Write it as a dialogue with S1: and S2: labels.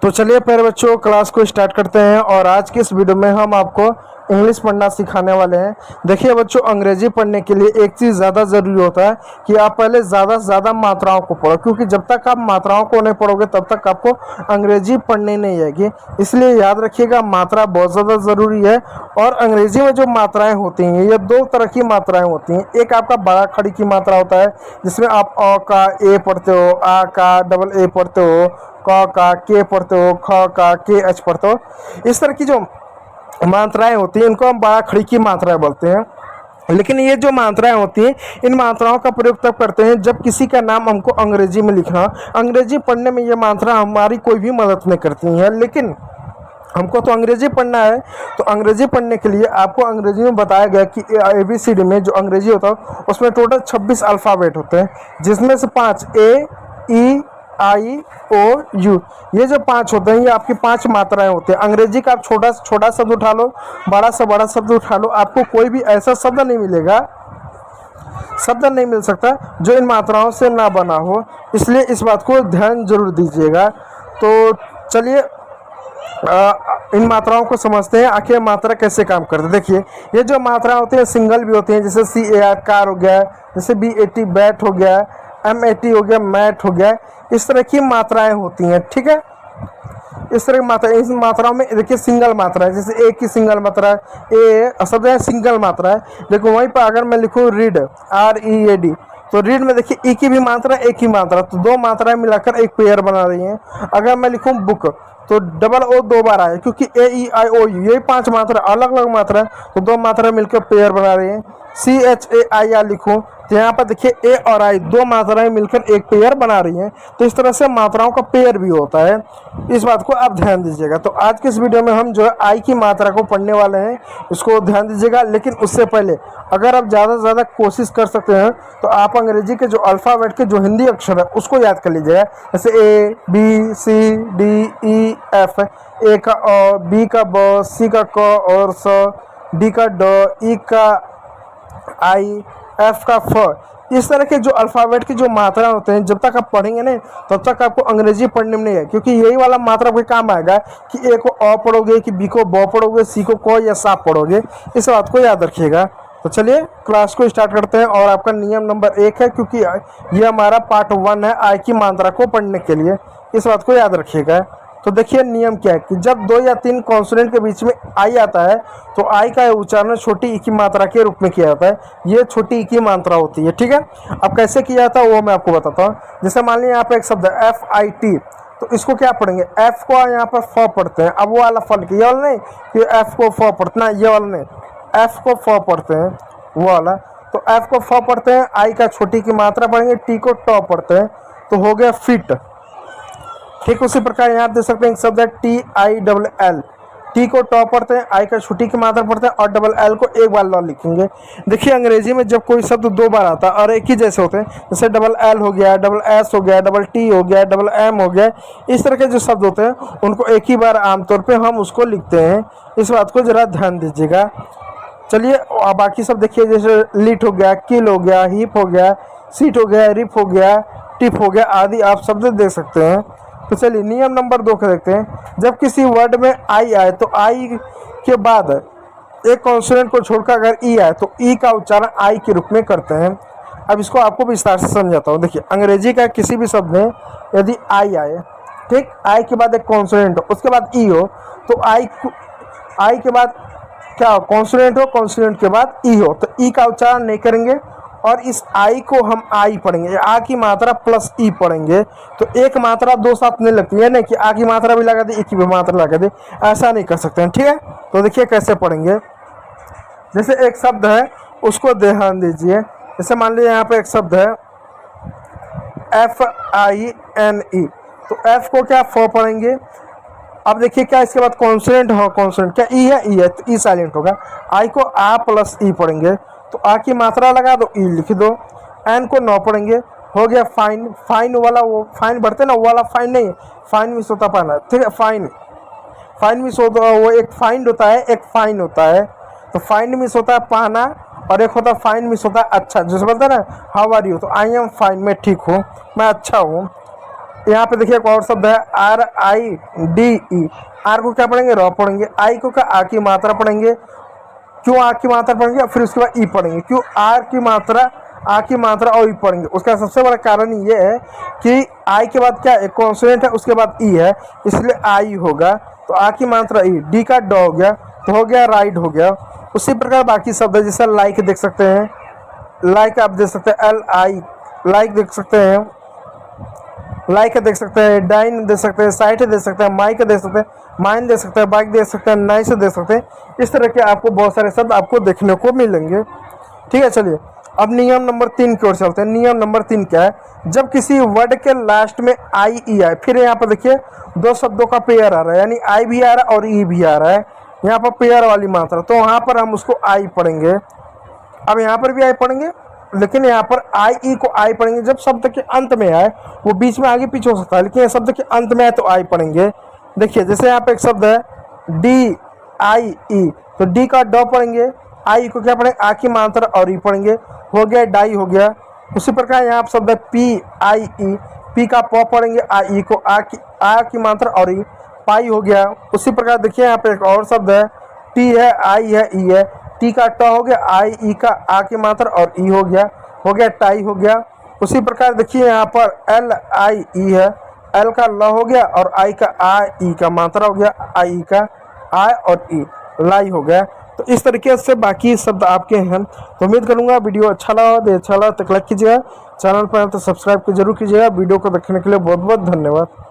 S1: तो चलिए प्यारे बच्चों, क्लास को स्टार्ट करते हैं। और आज की इस वीडियो में हम आपको इंग्लिश पढ़ना सिखाने वाले हैं। देखिए बच्चों, अंग्रेजी पढ़ने के लिए एक चीज़ ज़्यादा ज़रूरी होता है कि आप पहले ज़्यादा से ज़्यादा मात्राओं को पढ़ो, क्योंकि जब तक आप मात्राओं को नहीं पढ़ोगे तब तक आपको अंग्रेजी पढ़ने नहीं आएगी। इसलिए याद रखिएगा, मात्रा बहुत ज़्यादा ज़रूरी है। और अंग्रेजी में जो मात्राएँ होती हैं, ये दो तरह की मात्राएँ होती हैं। एक आपका बड़ा खड़ी की मात्रा होता है, जिसमें आप अ का ए पढ़ते हो, आ का डबल ए पढ़ते हो, क का के पढ़ते हो, ख का के एच पढ़ते हो। इस तरह की जो मात्राएं होती हैं, इनको हम बड़ा खड़ी की मात्राएं बोलते हैं। लेकिन ये जो मात्राएं होती हैं, इन मात्राओं का प्रयोग तब करते हैं जब किसी का नाम हमको अंग्रेजी में लिखना। अंग्रेजी पढ़ने में ये मात्रा हमारी कोई भी मदद नहीं करती है, लेकिन हमको तो अंग्रेजी पढ़ना है। तो अंग्रेजी पढ़ने के लिए आपको अंग्रेजी में बताया गया कि ABCD में जो अंग्रेजी होता है उसमें टोटल 26 अल्फ़ाबेट होते हैं, जिसमें से 5 A, E, I, O, U, ये जो 5 होते हैं, ये आपकी 5 मात्राएं होती हैं। अंग्रेजी का आप छोटा से छोटा शब्द उठा लो, बड़ा से बड़ा शब्द उठा लो, आपको कोई भी ऐसा शब्द नहीं मिलेगा, शब्द नहीं मिल सकता जो इन मात्राओं से ना बना हो। इसलिए इस बात को ध्यान जरूर दीजिएगा। तो चलिए इन मात्राओं को समझते हैं, आखिर मात्रा कैसे काम करते हैं। देखिए, ये जो मात्रा होती है सिंगल भी होती हैं, जैसे CAR कार हो गया, जैसे BAT बैट हो गया, MAT हो गया मैट हो गया। इस तरह की मात्राएं होती हैं, ठीक है। इस तरह की मात्रा, इस मात्राओं में देखिए सिंगल मात्रा है, जैसे एक की सिंगल मात्रा ए शब्द है, सिंगल मात्रा है। लेकिन वहीं पर अगर मैं लिखूँ रीड, READ, तो रीड में देखिए ई की भी मात्रा, एक ही मात्रा, तो दो मात्राएं मिलाकर एक पेयर बना रही हैं। अगर मैं लिखूँ बुक, तो डबल ओ 2 बार आए, क्योंकि AEIOU ये 5 मात्रा अलग अलग मात्रा है, तो दो मात्रा मिलकर पेयर बना रही हैं। CHAIR लिखूँ तो यहाँ पर देखिए ए और आई दो मात्राएं मिलकर एक पेयर बना रही हैं। तो इस तरह से मात्राओं का पेयर भी होता है, इस बात को आप ध्यान दीजिएगा। तो आज के इस वीडियो में हम जो है आई की मात्रा को पढ़ने वाले हैं, इसको ध्यान दीजिएगा। लेकिन उससे पहले अगर आप ज़्यादा से ज़्यादा कोशिश कर सकते हैं तो आप अंग्रेजी के जो अल्फ़ाबेट के जो हिंदी अक्षर है उसको याद कर लीजिएगा, जैसे ABCDEF, ए का अ, बी का ब, सी का क और स, डी का ड, ई का आई, एफ का फ। इस तरह के जो अल्फ़ाबेट की जो मात्रा होते हैं, जब तक आप पढ़ेंगे नहीं तब तक आपको अंग्रेजी पढ़ने में नहीं है, क्योंकि यही वाला मात्रा कोई काम आएगा कि ए को अ पढ़ोगे, कि बी को ब पढ़ोगे, सी को क या सा पढ़ोगे। इस बात को याद रखिएगा। तो चलिए क्लास को स्टार्ट करते हैं। और आपका नियम नंबर 1 है, क्योंकि ये हमारा पार्ट 1 है आई की मात्रा को पढ़ने के लिए, इस बात को याद रखिएगा। तो देखिए नियम क्या है कि जब 2 या 3 कॉन्सोनेंट के बीच में आई आता है तो आई का उच्चारण छोटी ई की मात्रा के रूप में किया जाता है। ये छोटी ई की मात्रा होती है, ठीक है। अब कैसे किया जाता है वो मैं आपको बताता हूँ। जैसे मान लीजिए यहाँ पे एक शब्द है FIT, तो इसको क्या पढ़ेंगे, एफ को यहाँ पर फ पढ़ते हैं। अब वो वाला फल ये वाला नहीं कि एफ को फ पढ़ना, ये वाला नहीं, एफ को फ पढ़ते हैं वो वाला। तो एफ को फ पढ़ते हैं, आई का छोटी की मात्रा पढ़ेंगे, टी को ट पढ़ते हैं, तो हो गया फिट। ठीक उसी प्रकार यहाँ देख सकते हैं एक शब्द है TILL, टी को ट पढ़ते हैं, आई का छोटी की मात्रा पढ़ते हैं और डबल एल को एक बार ल लिखेंगे। देखिए अंग्रेजी में जब कोई शब्द 2 बार आता है और एक ही जैसे होते हैं, जैसे डबल एल हो गया, डबल एस हो गया, डबल टी हो गया, डबल एम हो गया, इस तरह के जो शब्द होते हैं उनको एक ही बार आमतौर पर हम उसको लिखते हैं। इस बात को ज़रा ध्यान दीजिएगा। चलिए बाकी सब देखिए, जैसे लिट हो गया, किल हो गया, हिप हो गया, सीट हो गया, रिप हो गया, टिप हो गया आदि आप शब्द देख सकते हैं। तो चलिए नियम नंबर 2 को देखते हैं। जब किसी वर्ड में आई आए तो आई के बाद एक कॉन्सोनेंट को छोड़कर अगर ई आए तो ई का उच्चारण आई के रूप में करते हैं। अब इसको आपको विस्तार से समझाता हूँ। देखिए अंग्रेजी का किसी भी शब्द में यदि आई आए, ठीक, आई के बाद एक कॉन्सोनेंट हो, उसके बाद ई हो, तो आई के बाद क्या हो, कॉन्सोनेंट हो, कॉन्सोनेंट के बाद ई हो, तो ई का उच्चारण नहीं करेंगे और इस आई को हम आई पढ़ेंगे, आ की मात्रा प्लस ई पढ़ेंगे। तो एक मात्रा 2 साथ नहीं लगती है, नहीं कि आ की मात्रा भी लगा दी, ई की भी मात्रा लगा दी, ऐसा नहीं कर सकते हैं, ठीक है। तो देखिए कैसे पढ़ेंगे। जैसे एक शब्द है उसको ध्यान दीजिए, जैसे मान लीजिए यहाँ पे एक शब्द है FINE, तो एफ को क्या फ पढ़ेंगे। अब देखिए क्या इसके बाद कॉन्सोनेंट हो, कॉन्सोनेंट क्या ई है, तो ई साइलेंट होगा। आई को आ प्लस ई पढ़ेंगे, तो आ की मात्रा लगा दो, ई लिख दो। एन को 9 पढ़ेंगे, हो गया फाइन। फाइन वाला वो फाइन बढ़ते ना, वो वाला फाइन नहीं है, फाइन मिस होता पाना, ठीक है। फाइन मिस होता, वो एक फाइंड होता है, एक फाइन होता है। तो फाइंड मिस होता है पाना और एक होता है फाइन मिस होता है अच्छा, जैसे बोलते हैं ना हाउ आर यू, तो आई एम फाइन, मैं ठीक हूँ, मैं अच्छा हूँ। यहाँ पे देखिए एक और शब्द है RIDE। आर को क्या पढ़ेंगे? र पढ़ेंगे। आई को क्या? आ की मात्रा पढ़ेंगे। क्यों आ की मात्रा पढ़ेंगे? फिर उसके बाद ई पढ़ेंगे। क्यों आर की मात्रा, आ की मात्रा और ई पढ़ेंगे? उसका सबसे बड़ा कारण ये है कि आई के बाद क्या? एक कॉन्सोनेंट है, उसके बाद ई है, इसलिए आई होगा। तो आ की मात्रा ई। डी का ड हो गया, तो हो गया राइड हो गया। उसी प्रकार बाकी शब्द है, जैसे लाइक देख सकते हैं, लाइक आप देख सकते हैं, LI लाइक देख सकते हैं, लाइक देख सकते हैं, डाइन देख सकते हैं, साइट देख सकते हैं, माइक देख सकते हैं, माइन देख सकते हैं, बाइक देख सकते हैं, नाइस देख सकते हैं। इस तरह के आपको बहुत सारे शब्द आपको देखने को मिलेंगे। ठीक है, चलिए अब नियम नंबर 3 की ओर चलते हैं। नियम नंबर 3 क्या है? जब किसी वर्ड के लास्ट में IE आए, फिर यहाँ पर देखिए दो शब्दों का पेयर आ रहा है, यानी आई भी आ रहा है और ई भी आ रहा है, यहाँ पर पेयर वाली मात्रा, तो वहाँ पर हम उसको आई पढ़ेंगे। अब यहाँ पर भी आई पढ़ेंगे, लेकिन यहाँ पर IE को आई पढ़ेंगे जब शब्द के अंत में आए। वो बीच में आगे पीछे हो सकता है, लेकिन ये शब्द के अंत में आए तो आई पढ़ेंगे। देखिए जैसे यहाँ पे एक शब्द है DIE, तो डी का ड पढ़ेंगे, आई को क्या पढ़ेंगे? आ की मात्रा और ई पढ़ेंगे, हो गया डाई हो गया। उसी प्रकार यहाँ शब्द है PIE, पी का प पढ़ेंगे, आई को आ की मात्रा और ई, पाई हो गया। उसी प्रकार देखिए यहाँ पे एक और शब्द है, टी है, आई है, ई है, टी का ट हो गया, आई ई का आ की मात्रा और ई हो गया टाई हो गया। उसी प्रकार देखिए यहाँ पर LIE है, एल का ल हो गया और आई का आ ई का मात्रा हो गया, आई का आ और ई, लाई हो गया। तो इस तरीके से बाकी शब्द आपके हैं। तो उम्मीद करूंगा वीडियो अच्छा लगा तो लाइक कीजिएगा, चैनल पर तो सब्सक्राइब जरूर कीजिएगा। वीडियो को देखने के लिए बहुत बहुत धन्यवाद।